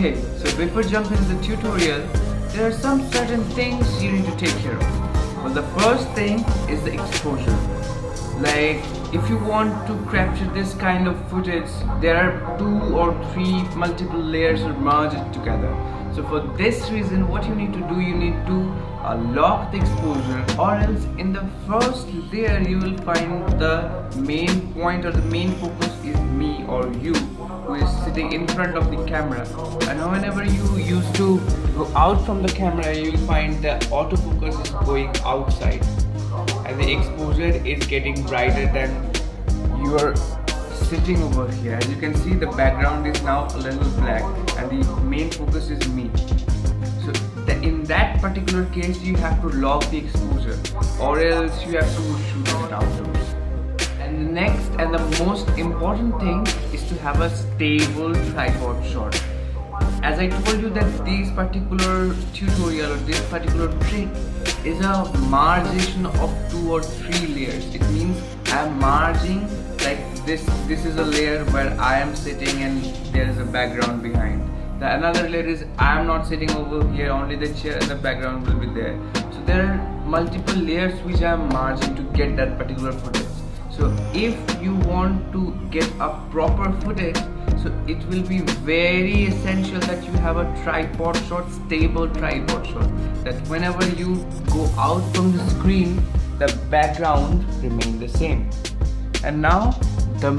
Okay, so before jumping into the tutorial, there are some certain things you need to take care of. Well, the first thing is the exposure. Like, if you want to capture this kind of footage, there are 2 or 3 multiple layers are merged together. So for this reason, what you need to do, you need to lock the exposure, or else in the first layer you will find the main point or the main focus is me or you who is sitting in front of the camera. And whenever you used to go out from the camera, you will find the autofocus is going outside and the exposure is getting brighter than you are sitting over here. As you can see, the background is now a little black and the main focus is me. So in that particular case, you have to lock the exposure, or else you have to shoot it outdoors. And the next and the most important thing is to have a stable tripod shot. As I told you that this particular tutorial or this particular trick is a margin of 2 or 3 layers. It means I am marging like this is a layer where I am sitting and there is a background behind. The another layer is I am not sitting over here, only the chair and the background will be there. So there are multiple layers which I am marging to get that particular footage. So if you want to get a proper footage, so it will be very essential that you have a tripod shot, stable tripod shot, that whenever you go out from the screen, the background remain the same. And now the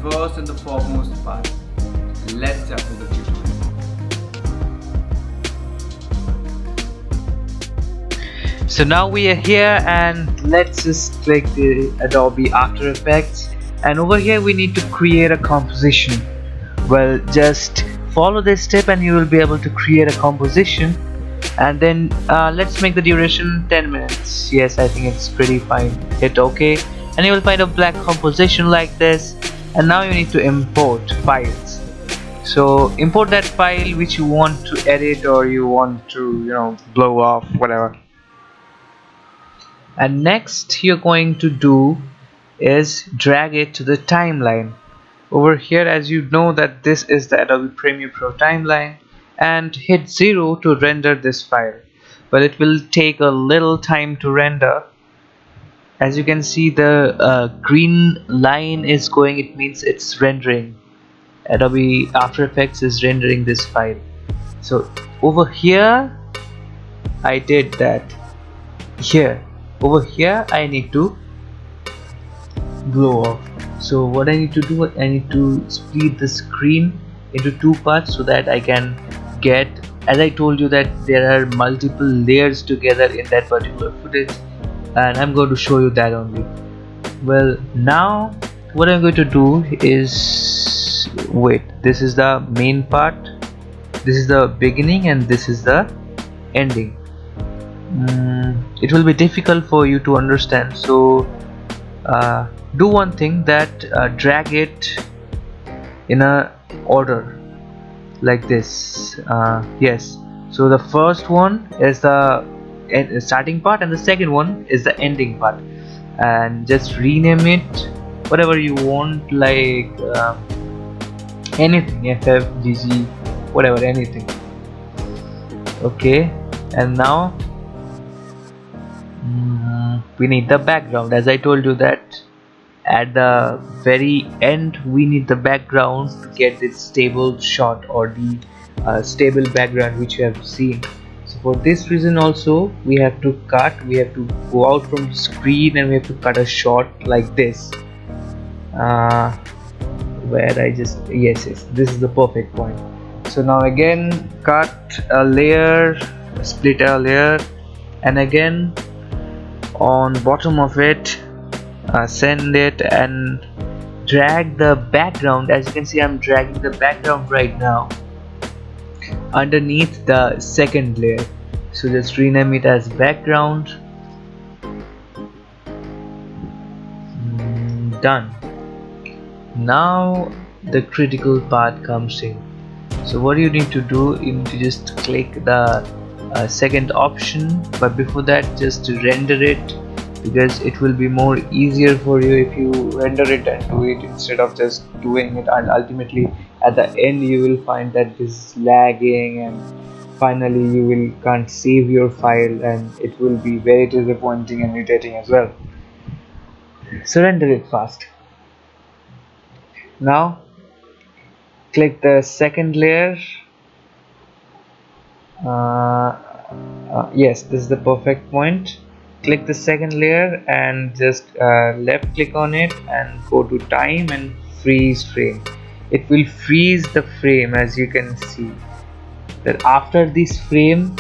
first and the foremost part. Let's jump into the tutorial. So now we are here, and let's just click the Adobe After Effects, and over here we need to create a composition. Well, just follow this step and you will be able to create a composition. And then let's make the duration 10 minutes. Yes, I think it's pretty fine. Hit OK and you will find a black composition like this. And now you need to import files. So import that file which you want to edit or you want to blow off, whatever. And next you're going to do is drag it to the timeline. Over here, as you know that this is the Adobe Premiere Pro timeline, and hit 0 to render this file. But it will take a little time to render. As you can see, the green line is going, it means it's rendering. Adobe After Effects is rendering this file. So over here I did that. Over here I need to blow off. So what I need to do, I need to split the screen into 2 parts so that I can get, as I told you that there are multiple layers together in that particular footage, and I'm going to show you that only. Well, now what I'm going to do is, wait, this is the main part, this is the beginning, and this is the ending. It will be difficult for you to understand, so do one thing, that drag it in a order like this. Yes, so the first one is the starting part and the second one is the ending part, and just rename it whatever you want, like anything, FFGG, whatever, anything. Okay, and now we need the background. As I told you that at the very end we need the background to get this stable shot or the stable background which you have seen. So for this reason also we have to go out from the screen and we have to cut a shot like this, where I just yes, this is the perfect point. So now again cut a layer, split a layer, and again on bottom of it send it and drag the background. As you can see, I'm dragging the background right now underneath the second layer. So just rename it as background. Done. Now the critical part comes in. So what you need to do, you need to just click the second option, but before that just to render it because it will be more easier for you if you render it and do it instead of just doing it, and ultimately at the end you will find that this is lagging, and finally you will can't save your file, and it will be very disappointing and irritating as well. So render it fast. Now click the second layer. Yes, this is the perfect point. Click the second layer and just left click on it and go to time and freeze frame. It will freeze the frame, as you can see that after this frame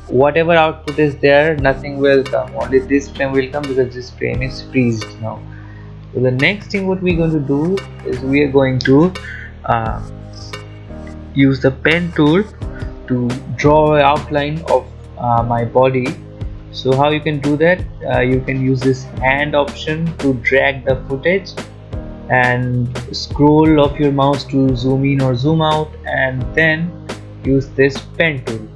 whatever output is there, nothing will come, only this frame will come because this frame is freezed now. So the next thing what we're going to do is we are going to use the pen tool to draw an outline of my body. So how you can do that, you can use this hand option to drag the footage and scroll of your mouse to zoom in or zoom out, and then use this pen tool.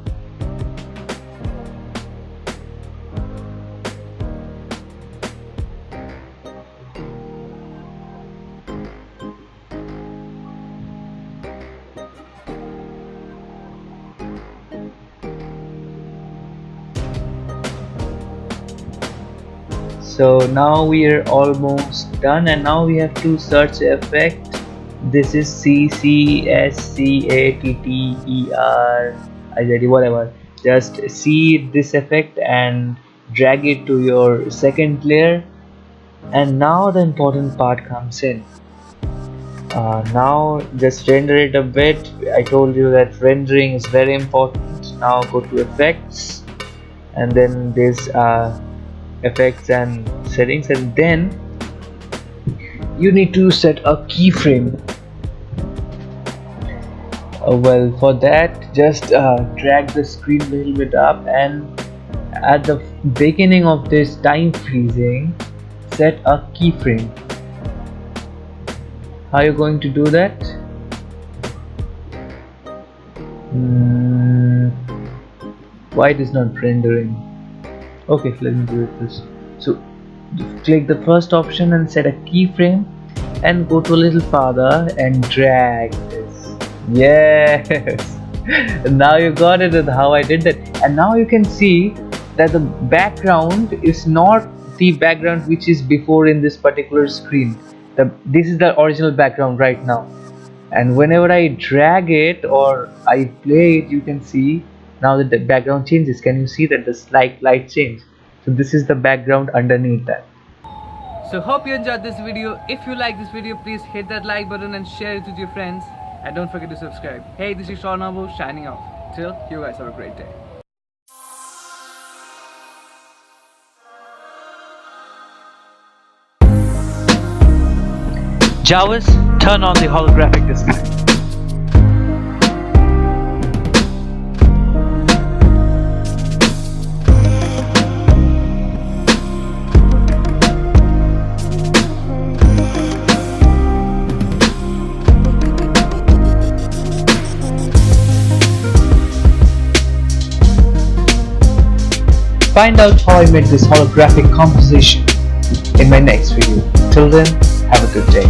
So now we are almost done, and now we have to search effect. This is CCSCATTER whatever. Just see this effect and drag it to your second layer, and now the important part comes in. Now just render it a bit. I told you that rendering is very important. Now go to effects and then this effects and settings, and then you need to set a keyframe. Well, for that just drag the screen a little bit up, and at the beginning of this time freezing set a keyframe. How are you going to do that? Why it is not rendering? Okay, let me do it this. So click the first option and set a keyframe, and go to a little farther and drag this. Yes. Now you got it with how I did that, and now you can see that the background is not the background which is before in this particular screen. This is the original background right now, and whenever I drag it or I play it, you can see now that the background changes. Can you see that the slight light change? So this is the background underneath that. So hope you enjoyed this video. If you like this video, please hit that like button and share it with your friends, and don't forget to subscribe. Hey, this is Sean Abu signing off. Till you guys have a great day. Jawas, turn on the holographic display. Find out how I made this holographic composition in my next video. Till then, have a good day.